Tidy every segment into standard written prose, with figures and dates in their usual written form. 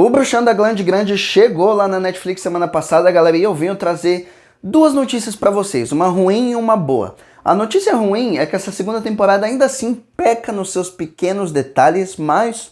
O Bruxão da Glande Grande chegou lá na Netflix semana passada, galera, e eu venho trazer duas notícias pra vocês, uma ruim e uma boa. A notícia ruim é que essa segunda temporada ainda assim peca nos seus pequenos detalhes, mas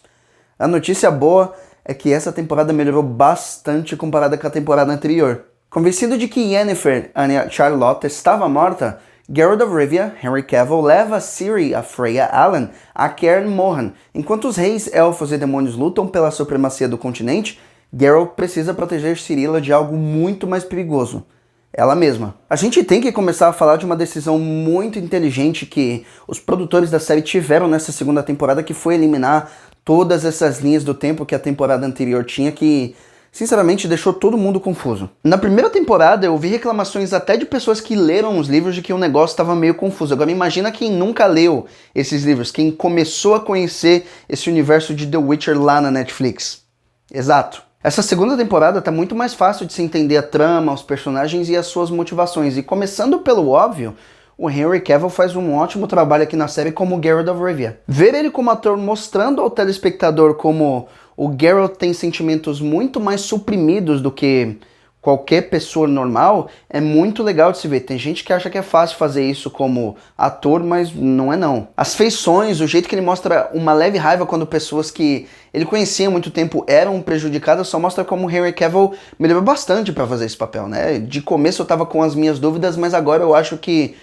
a notícia boa é que essa temporada melhorou bastante comparada com a temporada anterior. Convencido de que Yennefer, a Charlotte, estava morta, Geralt of Rivia, Henry Cavill, leva Ciri, a Freya Allan, a Cairn Morhen. Enquanto os reis, elfos e demônios lutam pela supremacia do continente, Geralt precisa proteger Cirilla de algo muito mais perigoso. Ela mesma. A gente tem que começar a falar de uma decisão muito inteligente que os produtores da série tiveram nessa segunda temporada, que foi eliminar todas essas linhas do tempo que a temporada anterior tinha, que sinceramente deixou todo mundo confuso. Na primeira temporada eu vi reclamações até de pessoas que leram os livros de que o negócio estava meio confuso. Agora imagina quem nunca leu esses livros, quem começou a conhecer esse universo de The Witcher lá na Netflix. Exato. Essa segunda temporada tá muito mais fácil de se entender a trama, os personagens e as suas motivações. E começando pelo óbvio, o Henry Cavill faz um ótimo trabalho aqui na série como Geralt of Rivia. Ver ele como ator mostrando ao telespectador como o Geralt tem sentimentos muito mais suprimidos do que qualquer pessoa normal é muito legal de se ver. Tem gente que acha que é fácil fazer isso como ator, mas não é não. As feições, o jeito que ele mostra uma leve raiva quando pessoas que ele conhecia há muito tempo eram prejudicadas, só mostra como o Henry Cavill melhorou bastante para fazer esse papel, né? De começo eu tava com as minhas dúvidas, mas agora eu acho que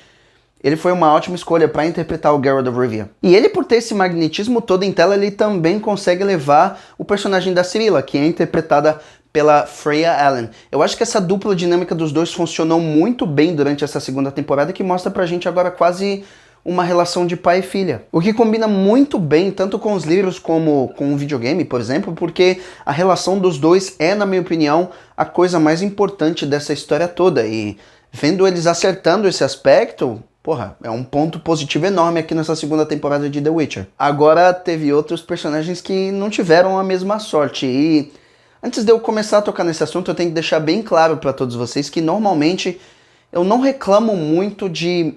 ele foi uma ótima escolha para interpretar o Geralt of Rivia. E ele, por ter esse magnetismo todo em tela, ele também consegue levar o personagem da Cirilla, que é interpretada pela Freya Allan. Eu acho que essa dupla dinâmica dos dois funcionou muito bem durante essa segunda temporada, que mostra pra gente agora quase uma relação de pai e filha. O que combina muito bem, tanto com os livros como com o videogame, por exemplo, porque a relação dos dois é, na minha opinião, a coisa mais importante dessa história toda. E vendo eles acertando esse aspecto, porra, é um ponto positivo enorme aqui nessa segunda temporada de The Witcher. Agora teve outros personagens que não tiveram a mesma sorte e antes de eu começar a tocar nesse assunto, eu tenho que deixar bem claro para todos vocês que normalmente eu não reclamo muito de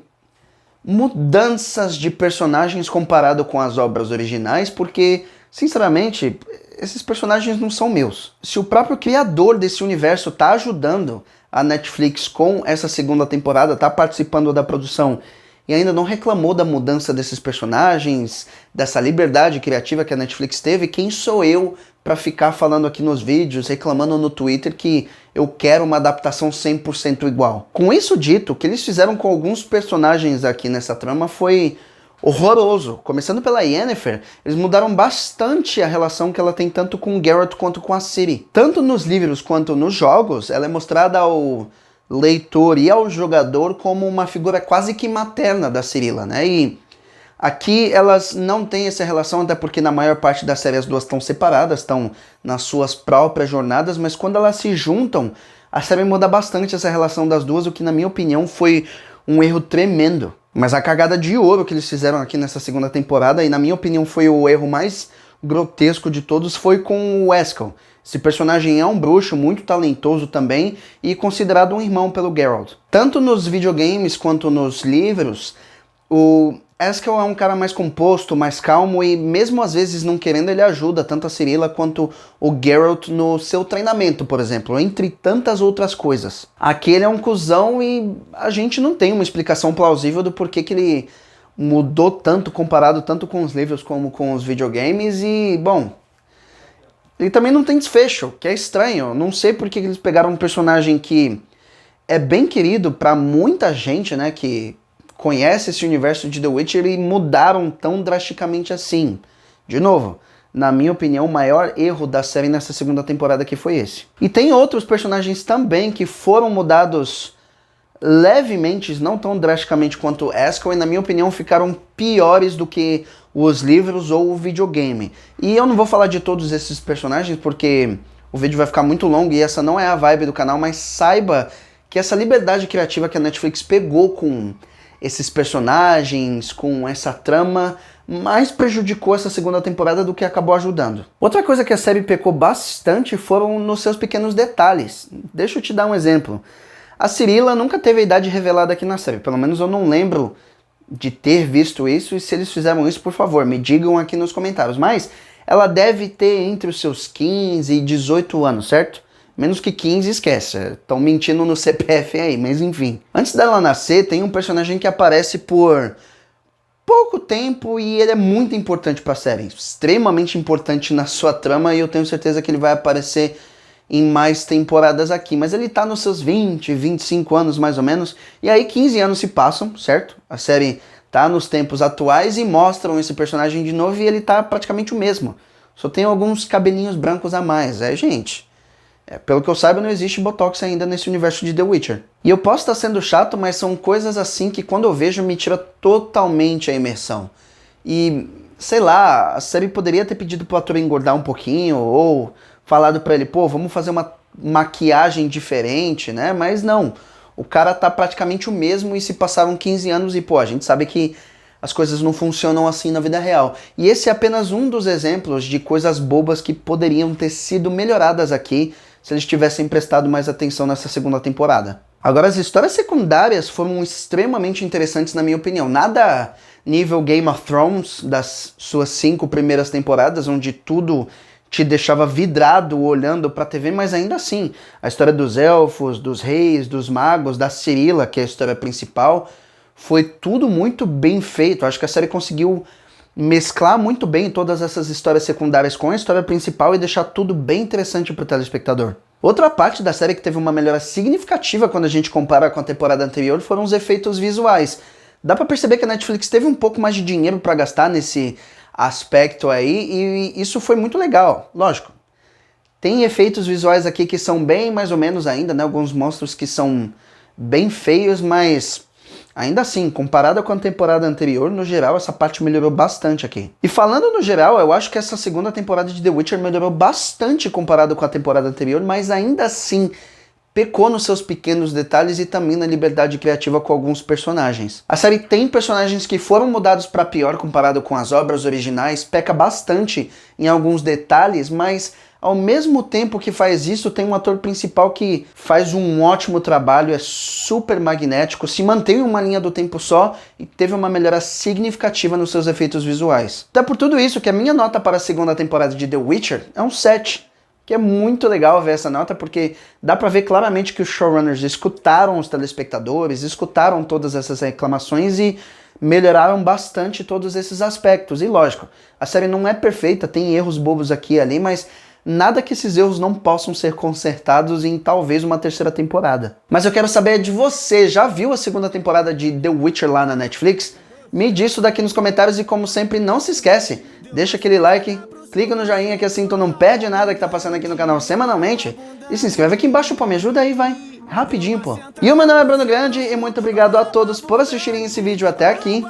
mudanças de personagens comparado com as obras originais, porque, sinceramente, esses personagens não são meus. Se o próprio criador desse universo tá ajudando a Netflix com essa segunda temporada, tá participando da produção e ainda não reclamou da mudança desses personagens, dessa liberdade criativa que a Netflix teve, quem sou eu para ficar falando aqui nos vídeos, reclamando no Twitter que eu quero uma adaptação 100% igual? Com isso dito, o que eles fizeram com alguns personagens aqui nessa trama foi horroroso. Começando pela Yennefer, eles mudaram bastante a relação que ela tem tanto com o Geralt quanto com a Ciri. Tanto nos livros quanto nos jogos, ela é mostrada ao leitor e ao jogador como uma figura quase que materna da Cirilla, né? E aqui elas não têm essa relação, até porque na maior parte da série as duas estão separadas, estão nas suas próprias jornadas, mas quando elas se juntam, a série muda bastante essa relação das duas, o que na minha opinião foi um erro tremendo. Mas a cagada de ouro que eles fizeram aqui nessa segunda temporada, e na minha opinião foi o erro mais grotesco de todos, foi com o Eskel. Esse personagem é um bruxo muito talentoso também e considerado um irmão pelo Geralt. Tanto nos videogames quanto nos livros, o Eskel é um cara mais composto, mais calmo e mesmo às vezes não querendo, ele ajuda tanto a Cirilla quanto o Geralt no seu treinamento, por exemplo, entre tantas outras coisas. Aqui ele é um cuzão e a gente não tem uma explicação plausível do porquê que ele mudou tanto, comparado tanto com os livros como com os videogames e, bom, ele também não tem desfecho, que é estranho. Não sei porque eles pegaram um personagem que é bem querido pra muita gente, né, que conhece esse universo de The Witcher e mudaram tão drasticamente assim. De novo, na minha opinião, o maior erro da série nessa segunda temporada que foi esse. E tem outros personagens também que foram mudados levemente, não tão drasticamente quanto Eskel, e na minha opinião ficaram piores do que os livros ou o videogame. E eu não vou falar de todos esses personagens porque o vídeo vai ficar muito longo e essa não é a vibe do canal, mas saiba que essa liberdade criativa que a Netflix pegou com esses personagens, com essa trama, mais prejudicou essa segunda temporada do que acabou ajudando. Outra coisa que a série pecou bastante foram nos seus pequenos detalhes. Deixa eu te dar um exemplo. A Cirilla nunca teve a idade revelada aqui na série, pelo menos eu não lembro de ter visto isso, e se eles fizeram isso, por favor, me digam aqui nos comentários. Mas ela deve ter entre os seus 15 e 18 anos, certo? Menos que 15, esquece. Estão mentindo no CPF aí, mas enfim. Antes dela nascer, tem um personagem que aparece por pouco tempo e ele é muito importante pra série. Extremamente importante na sua trama e eu tenho certeza que ele vai aparecer em mais temporadas aqui. Mas ele tá nos seus 20, 25 anos mais ou menos. E aí 15 anos se passam, certo? A série tá nos tempos atuais e mostram esse personagem de novo e ele tá praticamente o mesmo. Só tem alguns cabelinhos brancos a mais. Gente... pelo que eu saiba, não existe Botox ainda nesse universo de The Witcher. E eu posso estar sendo chato, mas são coisas assim que quando eu vejo me tira totalmente a imersão. E, sei lá, a série poderia ter pedido pro ator engordar um pouquinho, ou falado pra ele, pô, vamos fazer uma maquiagem diferente, né? Mas não, o cara tá praticamente o mesmo e se passaram 15 anos e, pô, a gente sabe que as coisas não funcionam assim na vida real. E esse é apenas um dos exemplos de coisas bobas que poderiam ter sido melhoradas aqui se eles tivessem prestado mais atenção nessa segunda temporada. Agora, as histórias secundárias foram extremamente interessantes na minha opinião. Nada nível Game of Thrones, das suas 5 primeiras temporadas, onde tudo te deixava vidrado olhando pra TV, mas ainda assim, a história dos elfos, dos reis, dos magos, da Cirilla, que é a história principal, foi tudo muito bem feito. Acho que a série conseguiu mesclar muito bem todas essas histórias secundárias com a história principal e deixar tudo bem interessante pro telespectador. Outra parte da série que teve uma melhora significativa quando a gente compara com a temporada anterior foram os efeitos visuais. Dá pra perceber que a Netflix teve um pouco mais de dinheiro pra gastar nesse aspecto aí e isso foi muito legal. Lógico, tem efeitos visuais aqui que são bem mais ou menos ainda, né? Alguns monstros que são bem feios, mas... ainda assim, comparada com a temporada anterior, no geral, essa parte melhorou bastante aqui. E falando no geral, eu acho que essa segunda temporada de The Witcher melhorou bastante comparado com a temporada anterior, mas ainda assim pecou nos seus pequenos detalhes e também na liberdade criativa com alguns personagens. A série tem personagens que foram mudados para pior comparado com as obras originais, peca bastante em alguns detalhes, mas... ao mesmo tempo que faz isso, tem um ator principal que faz um ótimo trabalho, é super magnético, se mantém em uma linha do tempo só e teve uma melhora significativa nos seus efeitos visuais. Até por tudo isso que a minha nota para a segunda temporada de The Witcher é um 7, que é muito legal ver essa nota, porque dá pra ver claramente que os showrunners escutaram os telespectadores, escutaram todas essas reclamações e melhoraram bastante todos esses aspectos. E lógico, a série não é perfeita, tem erros bobos aqui e ali, mas... nada que esses erros não possam ser consertados em talvez uma terceira temporada. Mas eu quero saber de você, já viu a segunda temporada de The Witcher lá na Netflix? Me diz isso daqui nos comentários e como sempre, não se esquece, deixa aquele like, clica no joinha que assim tu não perde nada que tá passando aqui no canal semanalmente e se inscreve aqui embaixo, pô, me ajuda aí, vai. Rapidinho, pô. E o meu nome é Bruno Grande e muito obrigado a todos por assistirem esse vídeo até aqui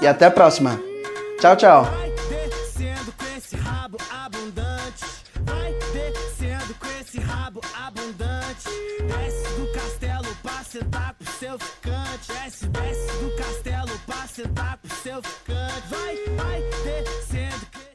e até a próxima. Tchau, tchau. Rabo abundante, desce do castelo pra sentar com seu ficante. Desce do castelo pra sentar com seu ficante. Vai descendo.